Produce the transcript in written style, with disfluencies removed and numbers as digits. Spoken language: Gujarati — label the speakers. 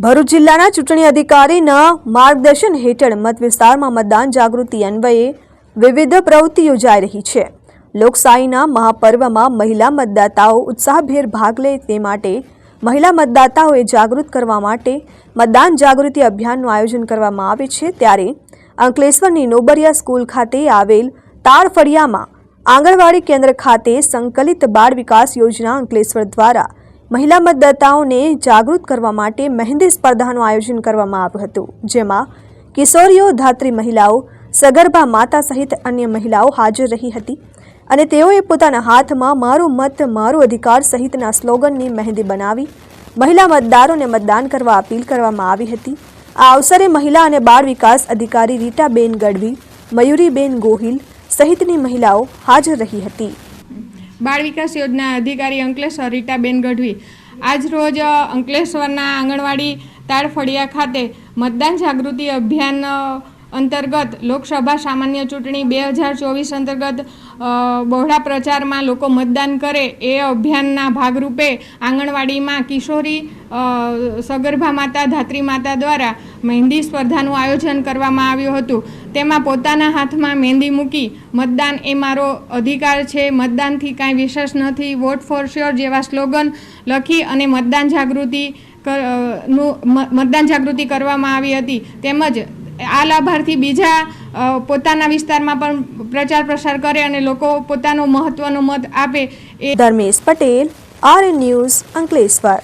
Speaker 1: ભરૂચ જિલ્લાના ચૂંટણી અધિકારીના માર્ગદર્શન હેઠળ મત વિસ્તારમાં મતદાન જાગૃતિ અન્વયે વિવિધ પ્રવૃત્તિ યોજાઈ રહી છે। લોકશાહીના મહાપર્વમાં મહિલા મતદાતાઓ ઉત્સાહભેર ભાગ લે તે માટે મહિલા મતદાતાઓએ જાગૃત કરવા માટે મતદાન જાગૃતિ અભિયાનનું આયોજન કરવામાં આવે છે। ત્યારે અંકલેશ્વરની નોબરિયા સ્કૂલ ખાતે આવેલ તાળફળિયામાં આંગણવાડી કેન્દ્ર ખાતે સંકલિત બાળ વિકાસ યોજના અંકલેશ્વર દ્વારા મહિલા મતદાતાઓને જાગૃત કરવા માટે મહેંદી સ્પર્ધાનું આયોજન કરવામાં આવ્યું હતું, જેમાં કિશોરીઓ, ધાત્રી મહિલાઓ, સગર્ભા માતા સહિત અન્ય મહિલાઓ હાજર રહી હતી અને તેઓએ પોતાના હાથમાં મારો મત મારો અધિકાર સહિતના સ્લોગનની મહેંદી બનાવી મહિલા મતદારોને મતદાન કરવા અપીલ કરવામાં આવી હતી। આ અવસરે મહિલા અને બાળ વિકાસ અધિકારી રીટાબેન ગઢવી, મયુરીબેન ગોહિલ સહિતની મહિલાઓ હાજર રહી હતી।
Speaker 2: બાળ વિકાસ યોજના અધિકારી અંકલેશ્વર રીટાબેન ગઢવી આજ રોજ અંકલેશ્વરના આંગણવાડી તાળફળિયા ખાતે મતદાન જાગૃતિ અભિયાન અંતર્ગત લોકસભા સામાન્ય ચૂંટણી 2024 અંતર્ગત બહોળા પ્રચારમાં લોકો મતદાન કરે એ અભિયાનના ભાગરૂપે આંગણવાડીમાં કિશોરી, સગર્ભા માતા, ધાત્રી માતા દ્વારા મહેંદી સ્પર્ધાનું આયોજન કરવામાં આવ્યું હતું। તેમાં પોતાના હાથમાં મહેંદી મૂકી મતદાન એ મારો અધિકાર છે, મતદાનથી કાંઈ વિશેષ નથી, વોટ ફોર શ્યોર જેવા સ્લોગન લખી અને મતદાન જાગૃતિ કરવામાં આવી હતી। તેમજ આ લાભાર્થી બીજા પોતાના વિસ્તારમાં પણ પ્રચાર પ્રસાર કરે અને લોકો પોતાનો મહત્વનો મત આપે।
Speaker 1: Dharmesh Patel, RN news, Ankleshwar.